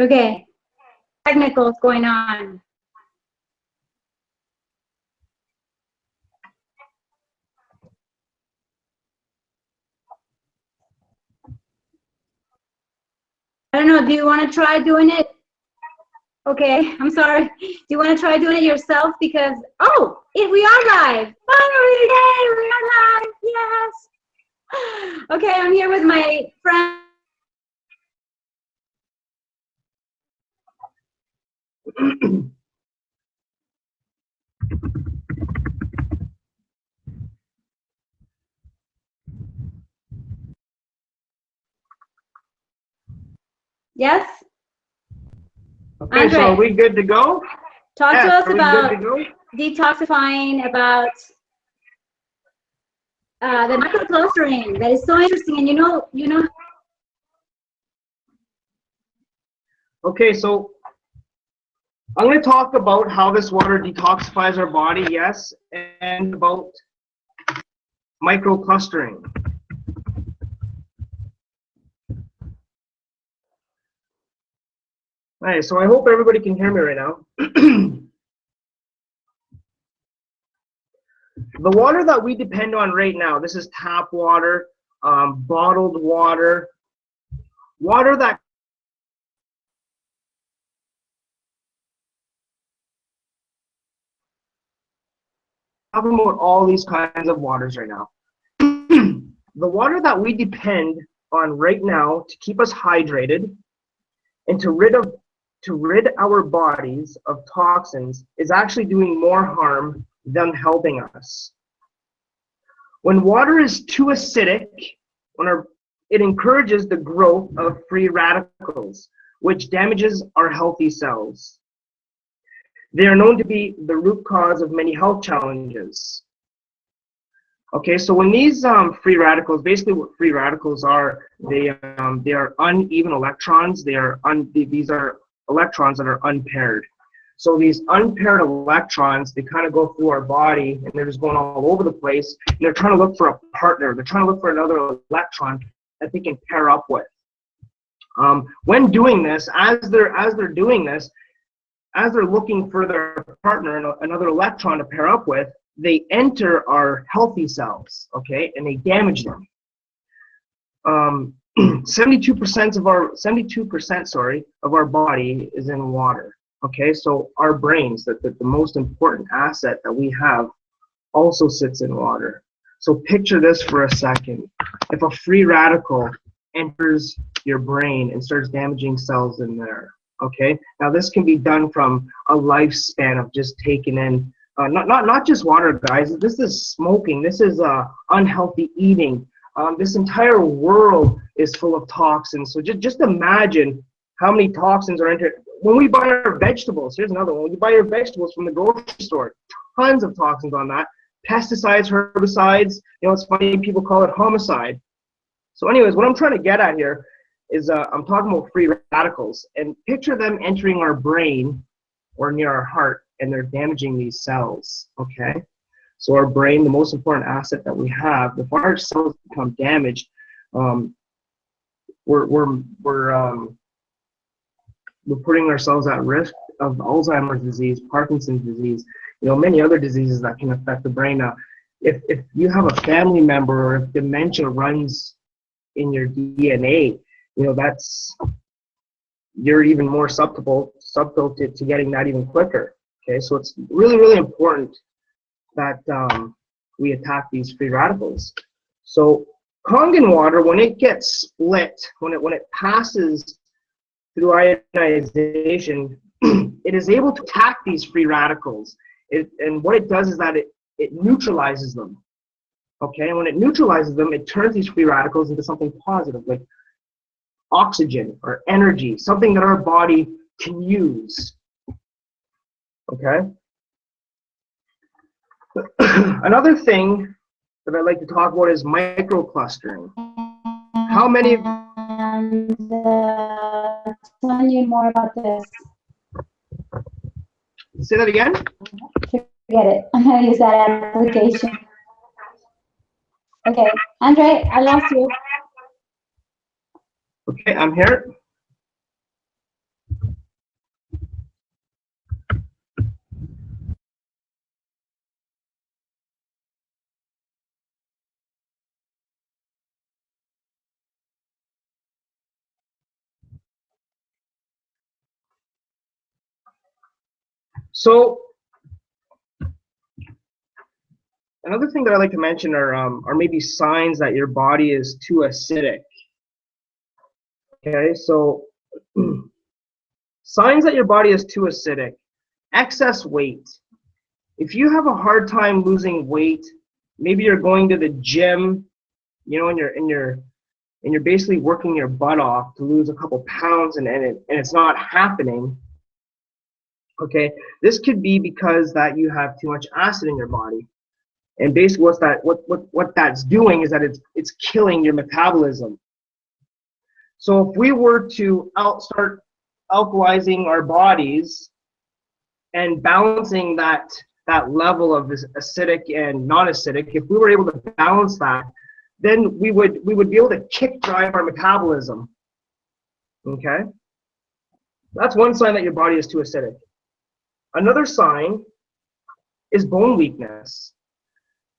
Okay, technicals going on. I don't know, do you want to try doing it? Okay, I'm sorry. Do you want to try doing it yourself? Because, oh, we are live. Finally, yay, we are live, yes. Okay, I'm here with my friend. Yes? Okay, Andre, so are we good to go? Talk to us about go? detoxifying, about the microclustering. That is so interesting, and you know. Okay, so I'm going to talk about how this water detoxifies our body, yes, and about microclustering. All right, so I hope everybody can hear me right now. The water that we depend on right now, this is tap water, bottled water, water that talking about all these kinds of waters right now. The water that we depend on right now to keep us hydrated and to rid our bodies of toxins is actually doing more harm than helping us. When water is too acidic, it encourages the growth of free radicals, which damages our healthy cells. They are known to be the root cause of many health challenges. Okay, so when these free radicals, basically what free radicals are, they are uneven electrons. These are electrons that are unpaired. So these unpaired electrons, they kind of go through our body and they're just going all over the place. And they're trying to look for a partner. They're trying to look for another electron that they can pair up with. When doing this, as they're doing this, as they're looking for their partner, another electron to pair up with, they enter our healthy cells, okay, and they damage them. 72% of our body is in water. Okay, so our brains, the most important asset that we have, also sits in water. So picture this for a second. If a free radical enters your brain and starts damaging cells in there, okay? Now this can be done from a lifespan of just taking in, not just water, guys. This is smoking. This is unhealthy eating. This entire world is full of toxins. So just imagine how many toxins are entered. When we buy our vegetables, here's another one. When you buy your vegetables from the grocery store, tons of toxins on that. Pesticides, herbicides, you know, it's funny, people call it homicide. So anyways, what I'm trying to get at here is I'm talking about free radicals. And picture them entering our brain or near our heart, and they're damaging these cells, okay? So our brain, the most important asset that we have, if our cells become damaged, we're putting ourselves at risk of Alzheimer's disease, Parkinson's disease, you know, many other diseases that can affect the brain. Now, if you have a family member or if dementia runs in your DNA, you know, you're even more susceptible to getting that even quicker. Okay, so it's really, really important that we attack these free radicals. So Kangen water, when it gets split, when it passes through ionization, it is able to attack these free radicals. And what it does is that it neutralizes them. Okay, and when it neutralizes them, it turns these free radicals into something positive, like oxygen or energy, something that our body can use. Okay. Another thing that I'd like to talk about is microclustering. How many? And telling you more about this. Say that again? Forget it. I'm going to use that application. Okay. Andre, I lost you. Okay, I'm here. So another thing that I like to mention are maybe signs that your body is too acidic. Okay, so signs that your body is too acidic. Excess weight. If you have a hard time losing weight, maybe you're going to the gym, you know, and you're basically working your butt off to lose a couple pounds, and it's not happening. Okay, this could be because that you have too much acid in your body, and basically what that's doing is that it's killing your metabolism. So if we were to start alkalizing our bodies and balancing that level of acidic and non-acidic, if we were able to balance that, then we would be able to kick drive our metabolism. Okay, that's one sign that your body is too acidic. Another sign is bone weakness.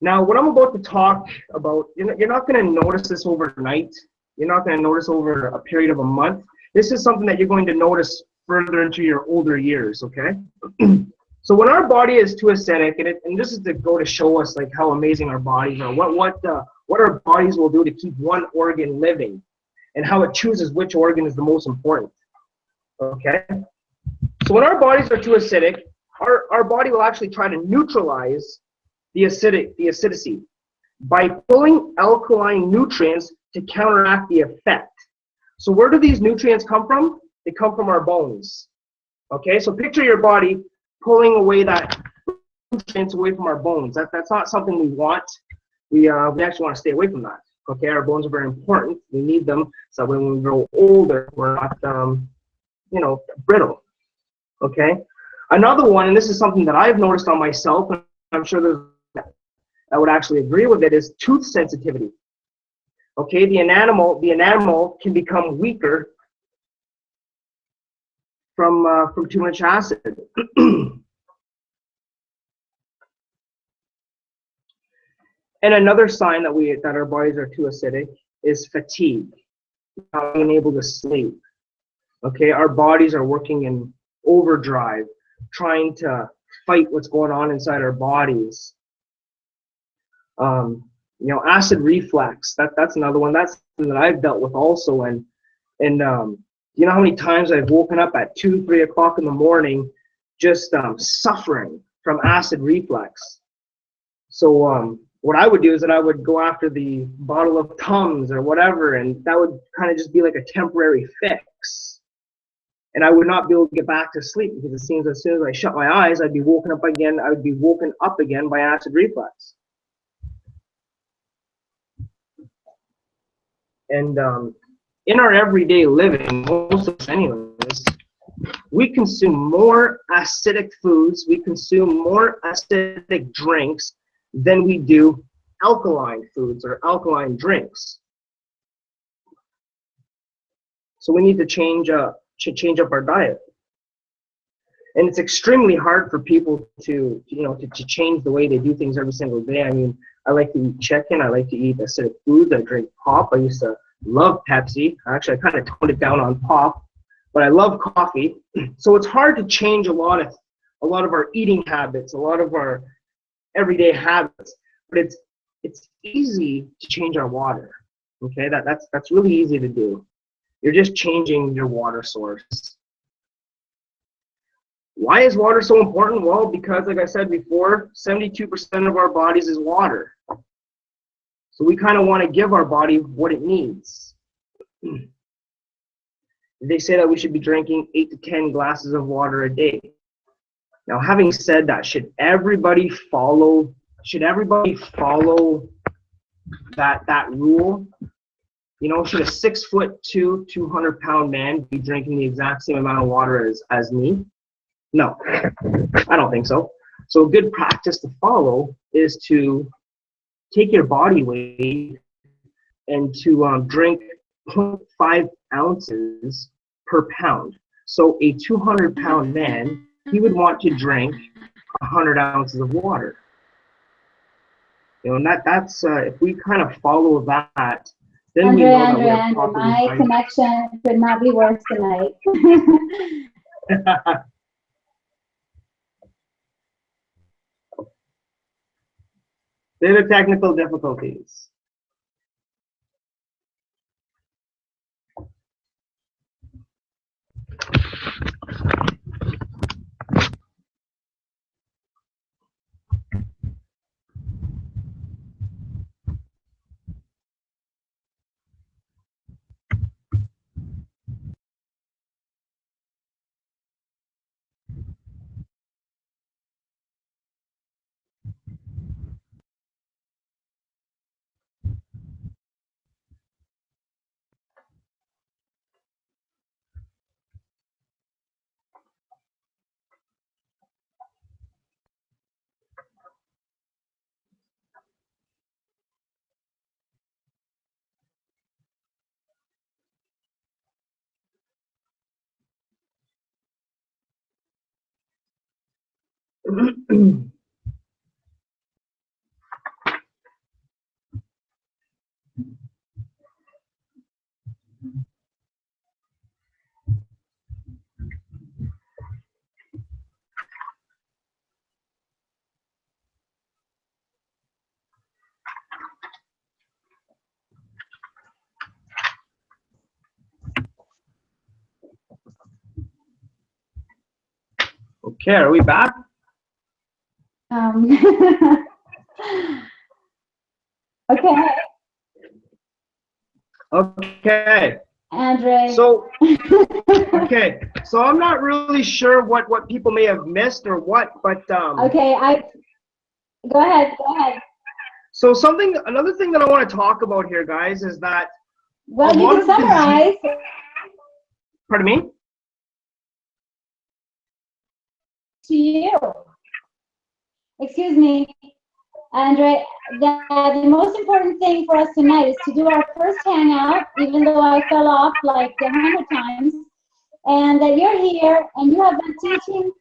Now, what I'm about to talk about, you're not going to notice this overnight. You're not going to notice over a period of a month. This is something that you're going to notice further into your older years, okay? So when our body is too acidic, and this is to go to show us like how amazing our bodies are, what our bodies will do to keep one organ living, and how it chooses which organ is the most important, okay? So when our bodies are too acidic, our body will actually try to neutralize the acidity by pulling alkaline nutrients to counteract the effect. So where do these nutrients come from? They come from our bones. Okay, so picture your body pulling away that nutrients away from our bones. That's not something we want. We actually want to stay away from that. Okay, our bones are very important. We need them so that when we grow older, we're not, brittle. Okay, another one, and this is something that I've noticed on myself, and I'm sure that would actually agree with it, is tooth sensitivity. Okay, the enamel can become weaker from too much acid. And another sign that our bodies are too acidic is fatigue, not being able to sleep. Okay, our bodies are working in overdrive, trying to fight what's going on inside our bodies. Acid reflux, that's another one. That's something that I've dealt with also. And you know how many times I've woken up at 2, 3 o'clock in the morning just suffering from acid reflux. So what I would do is that I would go after the bottle of Tums or whatever, and that would kind of just be like a temporary fix. And I would not be able to get back to sleep because it seems as soon as I shut my eyes, I'd be woken up again. I would be woken up again by acid reflux. And in our everyday living, most of us anyways, we consume more acidic foods, we consume more acidic drinks than we do alkaline foods or alkaline drinks. So we need to change up our diet. And it's extremely hard for people to change the way they do things every single day. I mean, I like to eat chicken, I like to eat acidic foods, I drink pop. I used to love Pepsi. Actually, I kind of toned it down on pop, but I love coffee. So it's hard to change a lot of our eating habits, a lot of our everyday habits. But it's easy to change our water. Okay, that's really easy to do. You're just changing your water source. Why is water so important? Well, because like I said before, 72% of our bodies is water. So we kind of want to give our body what it needs. They say that we should be drinking 8 to 10 glasses of water a day. Now, having said that, should everybody follow that rule? You know, should a 6'2", 200-pound man be drinking the exact same amount of water as me? No, I don't think so. So a good practice to follow is to take your body weight and to drink 0.5 ounces per pound. So a 200-pound man, he would want to drink 100 ounces of water. You know, and that's if we kind of follow that, then we know that we are properly my connection could not be worse tonight. Bit of technical difficulties. Okay, are we back? Okay. Okay. Andre. So, okay. So I'm not really sure what people may have missed or what, but okay, go ahead. So another thing that I want to talk about here, guys, is that well, you can summarize. Pardon me? To you. Excuse me, Andre, the most important thing for us tonight is to do our first hangout, even though I fell off like 100 times, and that you're here and you have been teaching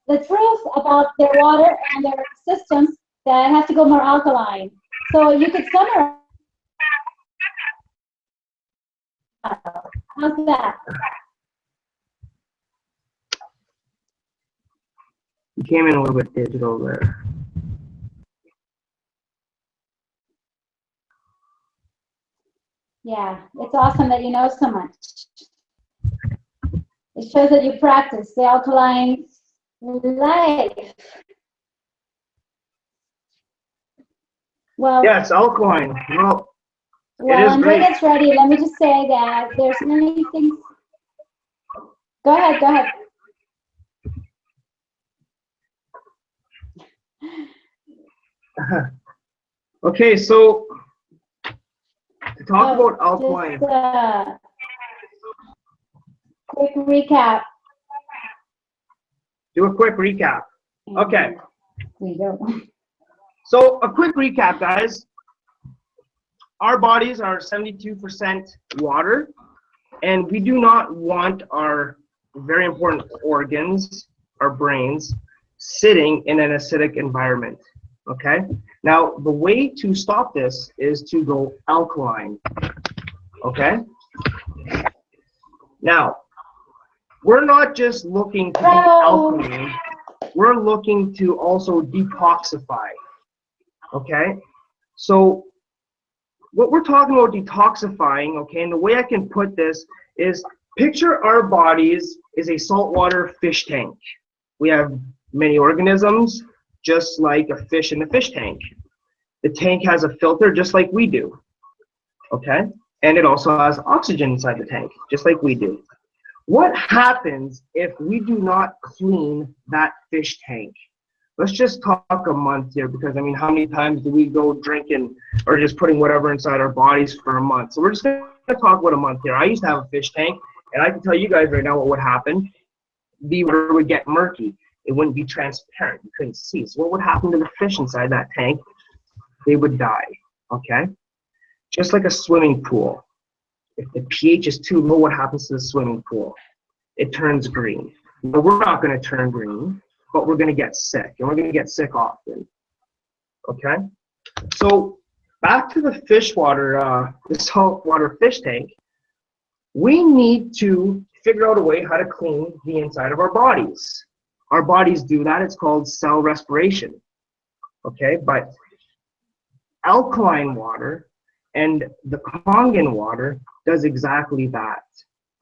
the truth about their water and their systems that have to go more alkaline. So you could summarize. How's that? You came in a little bit digital there. Yeah, it's awesome that you know so much. It shows that you practice the alkaline life. Well, yes, alkaline. Well, Andre gets ready. Let me just say that there's many things. Go ahead. Okay, so to talk about alkaline. Just, quick recap. Do a quick recap. Okay. There you go. So a quick recap, guys. Our bodies are 72% water, and we do not want our very important organs, our brains, sitting in an acidic environment. Okay? Now, the way to stop this is to go alkaline. Okay? Now, we're not just looking to be alkaline, we're looking to also detoxify. Okay? So, what we're talking about detoxifying, okay, and the way I can put this is picture our bodies is a saltwater fish tank. We have many organisms, just like a fish in the fish tank. The tank has a filter just like we do, okay? And it also has oxygen inside the tank, just like we do. What happens if we do not clean that fish tank? Let's just talk a month here, because I mean, how many times do we go drinking or just putting whatever inside our bodies for a month? So we're just going to talk about a month here. I used to have a fish tank, and I can tell you guys right now what would happen. The water would get murky. It wouldn't be transparent. You couldn't see. So what would happen to the fish inside that tank? They would die, okay? Just like a swimming pool. If the pH is too low, what happens to the swimming pool? It turns green. Now, we're not going to turn green, but we're going to get sick, and we're going to get sick often, okay? So back to the fish water, the saltwater fish tank, we need to figure out a way how to clean the inside of our bodies. Our bodies do that. It's called cell respiration, okay? But alkaline water and the Kangen water does exactly that.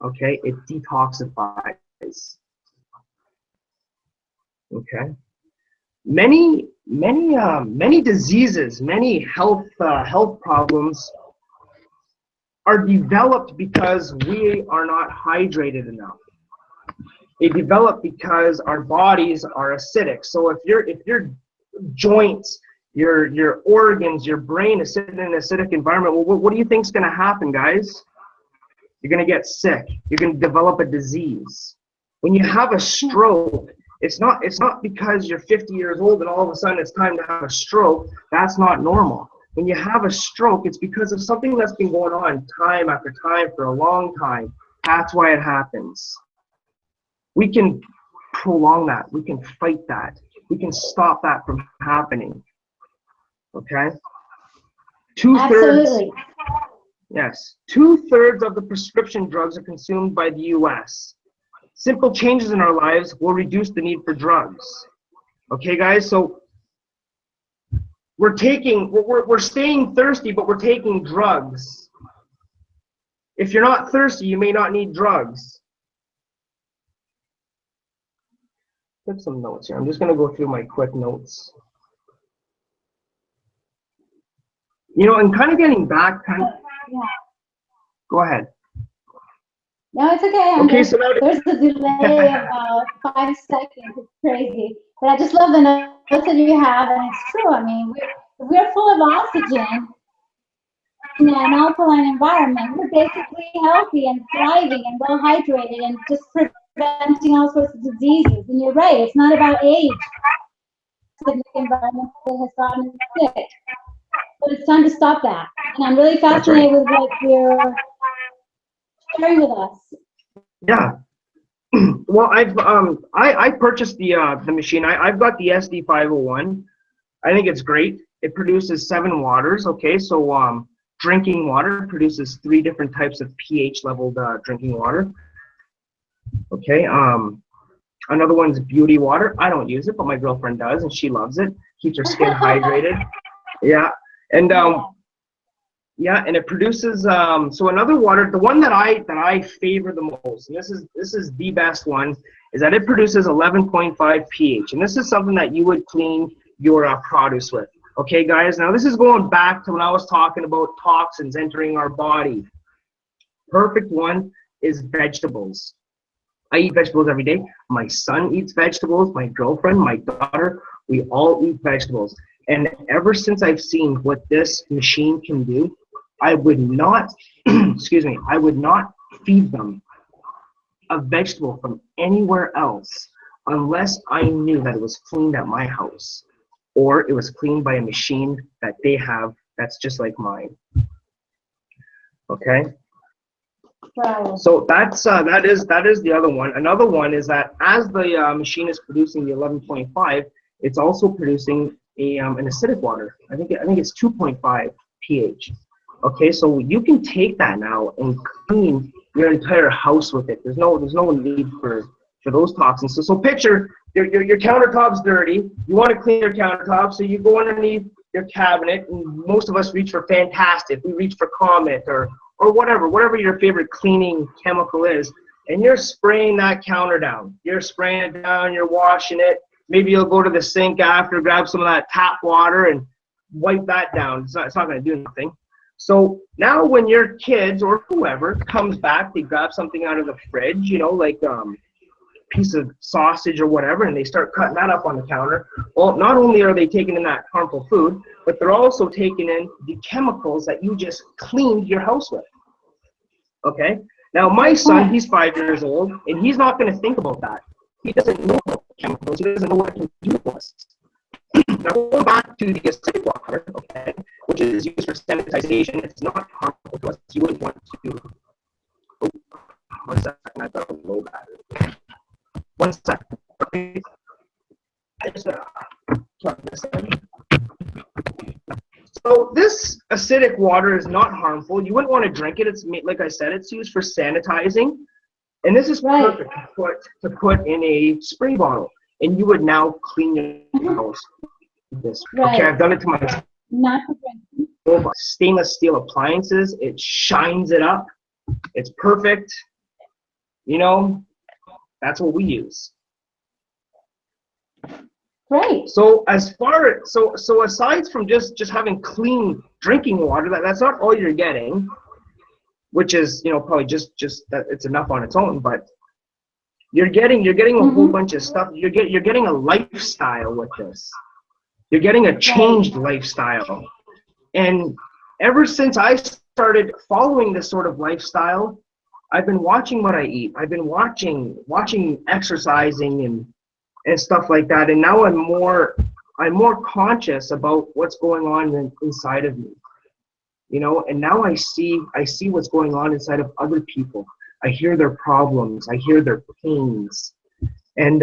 Okay, it detoxifies. Okay, many diseases, many health problems are developed because we are not hydrated enough. They develop because our bodies are acidic. So if your joints, your organs, your brain is sitting in an acidic environment, well, what do you think is going to happen, guys? You're going to get sick. You're going to develop a disease. When you have a stroke, it's not because you're 50 years old and all of a sudden it's time to have a stroke. That's not normal. When you have a stroke, it's because of something that's been going on time after time for a long time. That's why it happens. We can prolong that. We can fight that. We can stop that from happening. Okay? Absolutely. Yes. 2/3 of the prescription drugs are consumed by the U.S. Simple changes in our lives will reduce the need for drugs. Okay, guys? So we're staying thirsty, but we're taking drugs. If you're not thirsty, you may not need drugs. Put some notes here. I'm just going to go through my quick notes. You know, and kind of getting back, Yeah. Go ahead. No, it's okay. Okay, so now there's a delay of 5 seconds. It's crazy. But I just love the notes that you have, and it's true. I mean, we're full of oxygen in an alkaline environment. We're basically healthy and thriving and well hydrated and just preventing all sorts of diseases. And you're right, it's not about age. The environment that has gotten us sick. But it's time to stop that. And I'm really fascinated with what you're sharing with us. Yeah. Well, I purchased the machine. I've got the SD501. I think it's great. It produces 7 waters. Okay, so drinking water produces 3 different types of pH leveled drinking water. Okay. Another one's beauty water. I don't use it, but my girlfriend does, and she loves it. Keeps her skin hydrated. Yeah. And yeah, and it produces so another water, the one that I favor the most, and this is the best one, is that it produces 11.5 pH, and this is something that you would clean your produce with. Okay, guys. Now this is going back to when I was talking about toxins entering our body. Perfect one is vegetables. I eat vegetables every day. My son eats vegetables. My girlfriend, my daughter, we all eat vegetables. And ever since I've seen what this machine can do, I would not, excuse me, I would not feed them a vegetable from anywhere else unless I knew that it was cleaned at my house or it was cleaned by a machine that they have that's just like mine. Okay? Wow. So that's that is the other one. Another one is that as the machine is producing the 11.5, it's also producing an acidic water. I think it's 2.5 pH. Okay, so you can take that now and clean your entire house with it. There's no need for those toxins. So picture your countertop's dirty. You want to clean your countertop, so you go underneath your cabinet, and most of us reach for Fantastic. We reach for Comet or whatever your favorite cleaning chemical is, and you're spraying that counter down. You're spraying it down, you're washing it. Maybe you'll go to the sink after, grab some of that tap water and wipe that down. It's not going to do nothing. So now when your kids or whoever comes back, they grab something out of the fridge, you know, like piece of sausage or whatever, and they start cutting that up on the counter. Well, not only are they taking in that harmful food, but they're also taking in the chemicals that you just cleaned your house with. Okay? Now, my son, he's 5 years old, and he's not going to think about that. He doesn't know about chemicals. He doesn't know what it can do to us. Now, going back to the acidic water, okay, which is used for sanitization, it's not harmful to us. You wouldn't want to. Oh, 1 second, I've got a low battery. 1 second. Okay. I just plug this in. So this acidic water is not harmful. You wouldn't want to drink it. It's, like I said, it's used for sanitizing, and this is perfect to put in a spray bottle. And you would now clean your house with this. Okay, I've done it to my Not for drinking. Stainless steel appliances, it shines it up. It's perfect. You know, that's what we use. Great. So so aside from just having clean drinking water, that's not all you're getting, which is, you know, probably just that it's enough on its own, but you're getting a whole bunch of stuff. You're getting a lifestyle with this. You're getting a changed lifestyle. And ever since I started following this sort of lifestyle, I've been watching what I eat. I've been watching exercising and stuff like that. And now I'm more conscious about what's going on inside of me. You know, and now I see what's going on inside of other people. I hear their problems. I hear their pains. And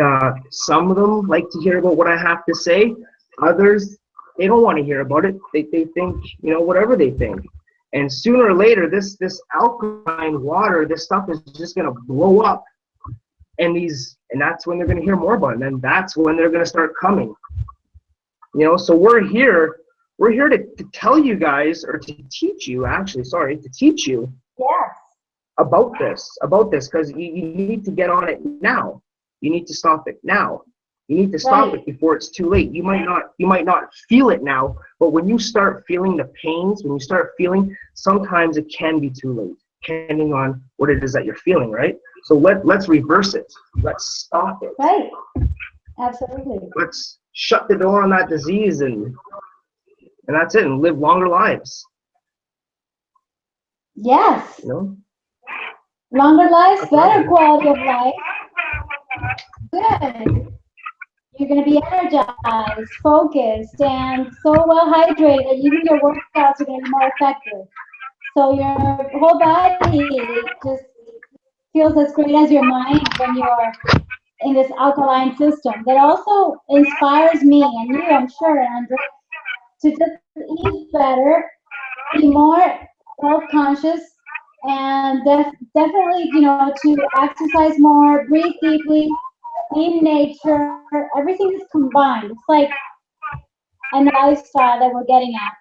some of them like to hear about what I have to say. Others, they don't want to hear about it. They think, you know, whatever they think. And sooner or later, this alkaline water, this stuff is just going to blow up. And that's when they're going to hear more about it. And then that's when they're going to start coming. You know, so we're here to tell you guys, or to teach you, to teach you about this, because you need to get on it now. You need to stop it now. You need to stop it before it's too late. You might not feel it now, but when you start feeling the pains, when you start feeling, sometimes it can be too late, depending on what it is that you're feeling, right? So let's reverse it. Let's stop it. Right. Absolutely. Let's shut the door on that disease and that's it, and live longer lives. Yes. You know? Longer lives, better quality of life. Good. You're going to be energized, focused, and so well hydrated that even your workouts are going to be more effective. So your whole body just feels as great as your mind when you're in this alkaline system. That also inspires me and you, I'm sure, Andre, to just eat better, be more health conscious, and definitely, you know, to exercise more, breathe deeply, in nature. Everything is combined. It's like a lifestyle that we're getting at.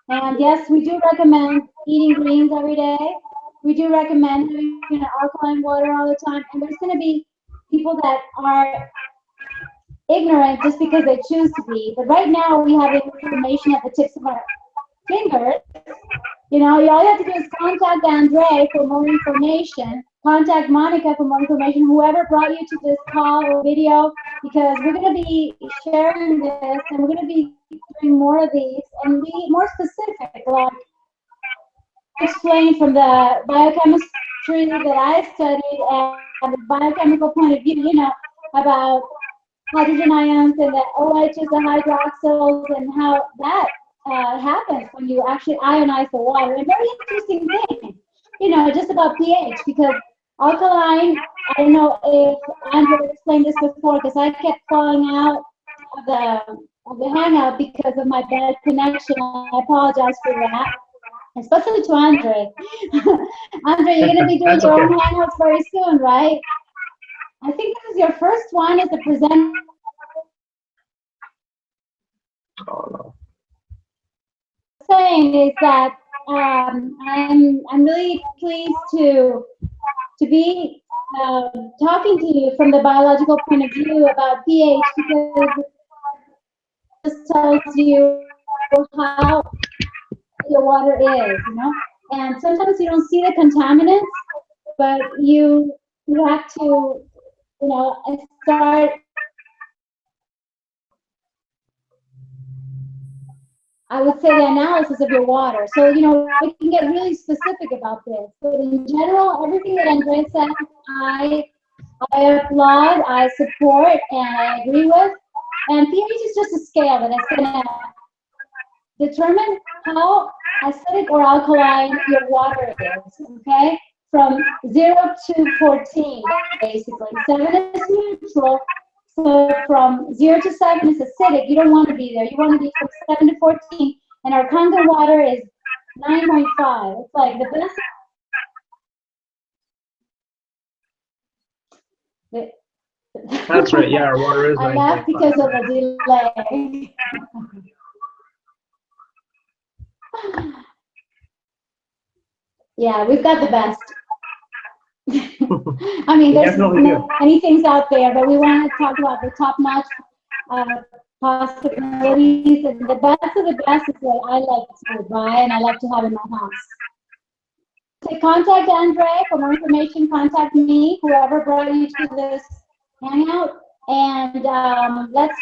And yes, we do recommend eating greens every day. We do recommend drinking alkaline water all the time. And there's going to be people that are ignorant just because they choose to be. But right now, we have information at the tips of our fingers. You know, all you have to do is contact Andre for more information. Contact Monica for more information, whoever brought you to this call or video, because we're going to be sharing this and we're going to be doing more of these and be more specific, like explain from the biochemistry that I studied and the biochemical point of view, you know, about hydrogen ions and the OHs, the hydroxyls, and how that happens when you actually ionize the water. A very interesting thing, you know, just about pH, because alkaline, I don't know if Andrew explained this before, because I kept falling out of the hangout because of my bad connection. I apologize for that, especially to Andre. Andre, you're going to be doing your own hangouts very soon, right? I think this is your first one as a presenter. Oh, no. Saying is that I'm really pleased to be talking to you from the biological point of view about pH, because it just tells you how your water is, you know. And sometimes you don't see the contaminants, but you have to, you know, start. I would say the analysis of your water. So, you know, we can get really specific about this. But in general, everything that Andre said, I applaud, I support, and I agree with. And pH is just a scale that is going to determine how acidic or alkaline your water is, okay? From 0 to 14, basically. 7 is neutral. So from 0 to 7 is acidic. You don't want to be there. You want to be from 7 to 14. And our Congo water is 9.5. It's like the best. That's right. Yeah, our water is 9.5. I laughed because of the delay. Yeah, we've got the best. I mean, there's many things out there, but we want to talk about the top-notch possibilities, and the best of the best is what I like to buy and I like to have in my house. To contact Andre for more information, contact me, whoever brought you to this hangout, and let's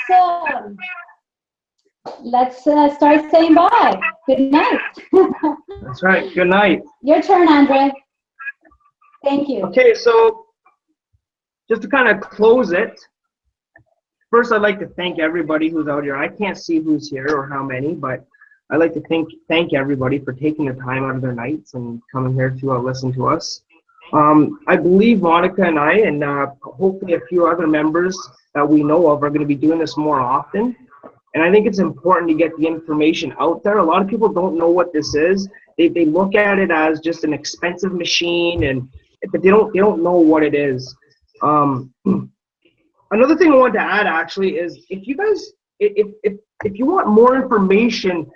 start saying bye. Good night. That's right. Good night. Your turn, Andre. Thank you. Okay, so just to kind of close it, first I'd like to thank everybody who's out here. I can't see who's here or how many, but I'd like to thank everybody for taking the time out of their nights and coming here to listen to us. I believe Monica and I, and hopefully a few other members that we know of, are going to be doing this more often. And I think it's important to get the information out there. A lot of people don't know what this is. They look at it as just an expensive machine, but they don't know what it is. Another thing I wanted to add actually is, if you guys, if you want more information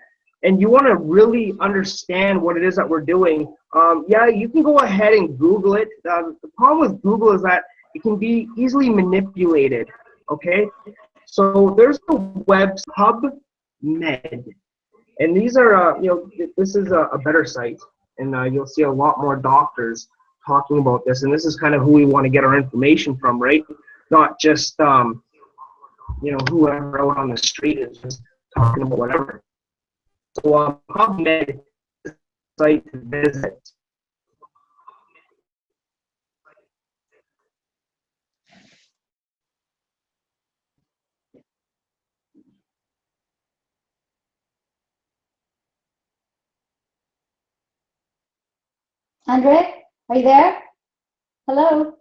and you want to really understand what it is that we're doing, yeah, you can go ahead and Google it. The problem with Google is that it can be easily manipulated. Okay, so there's the web PubMed, and these are this is a better site, and you'll see a lot more doctors talking about this, and this is kind of who we want to get our information from, right? Not just whoever out on the street is just talking about whatever. So PubMed is a site to visit. Andre, are you there? Hello?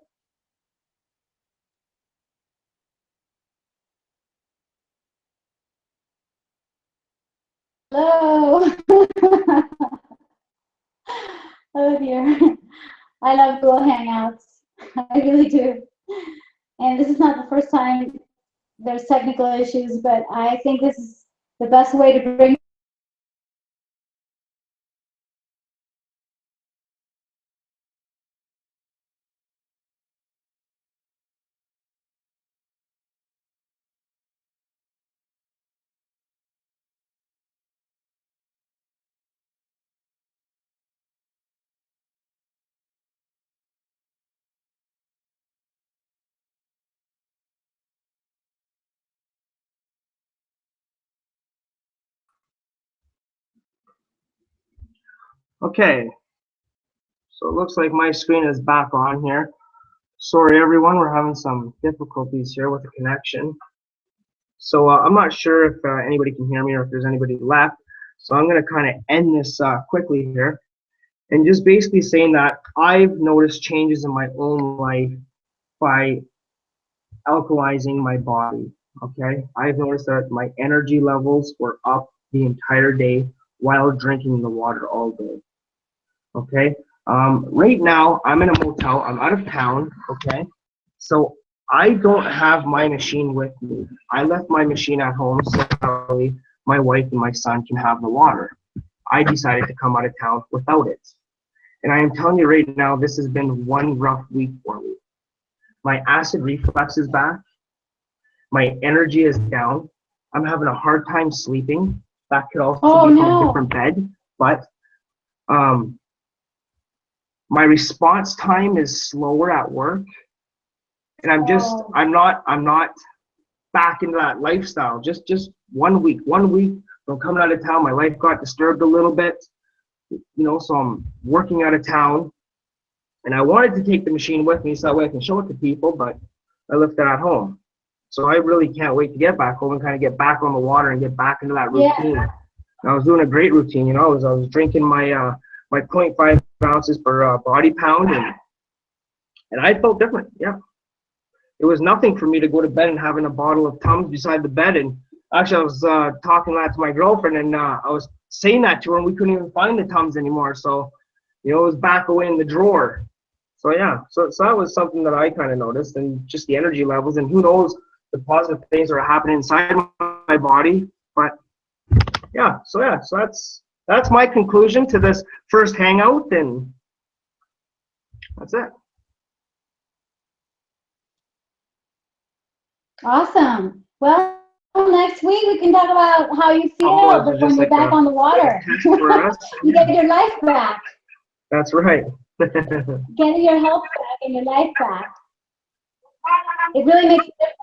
Hello? Oh dear. I love Go Hangouts. I really do. And this is not the first time there's technical issues, but I think this is the best way to bring Okay, so it looks like my screen is back on here. Sorry everyone, we're having some difficulties here with the connection. So I'm not sure if anybody can hear me or if there's anybody left. So I'm going to kind of end this quickly here, and just basically saying that I've noticed changes in my own life by alkalizing my body. Okay, I've noticed that my energy levels were up the entire day while drinking the water all day. Okay, right now I'm in a motel. I'm out of town. Okay, so I don't have my machine with me. I left my machine at home so my wife and my son can have the water. I decided to come out of town without it. And I am telling you right now, this has been one rough week for me. My acid reflux is back. My energy is down. I'm having a hard time sleeping. That could also be from a different bed. But my response time is slower at work. And I'm not back into that lifestyle. Just 1 week. 1 week from coming out of town, my life got disturbed a little bit. So I'm working out of town, and I wanted to take the machine with me so that way I can show it to people, but I left it at home. So I really can't wait to get back home and kind of get back on the water and get back into that routine. Yeah. I was doing a great routine, I was drinking my my 0.5 ounces per body pound, and I felt different. Yeah, it was nothing for me to go to bed and having a bottle of Tums beside the bed. And actually, I was talking that to my girlfriend, and I was saying that to her, and we couldn't even find the Tums anymore. So, it was back away in the drawer. So yeah, so that was something that I kind of noticed, and just the energy levels, and who knows the positive things that are happening inside my body. But yeah, so that's that's my conclusion to this first hangout, and that's it. Awesome. Well, next week we can talk about how you feel Boys, when you're back on the water. test for us. You get your life back. That's right. Getting your health back and your life back. It really makes a difference.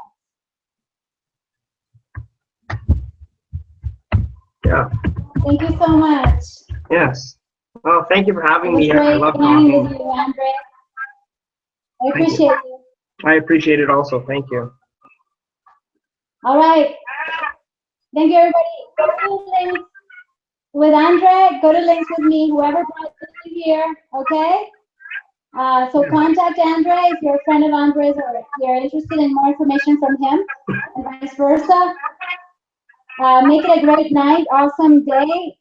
Yeah. Thank you so much. Yes. Well, thank you for having me. It was I great love connecting talking. with you, Andre. I Thank you. appreciate you. I appreciate it also. Thank you. All right. Thank you, everybody. Go to links with Andre. Go to links with me. Whoever brought you here. Okay. So contact Andre if you're a friend of Andre's or you're interested in more information from him, and vice versa. Make it a great night, awesome day.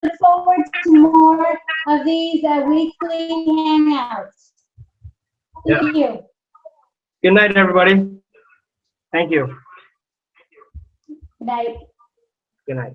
Look forward to more of these weekly hangouts. Thank you. Good night, everybody. Thank you. Good night. Good night.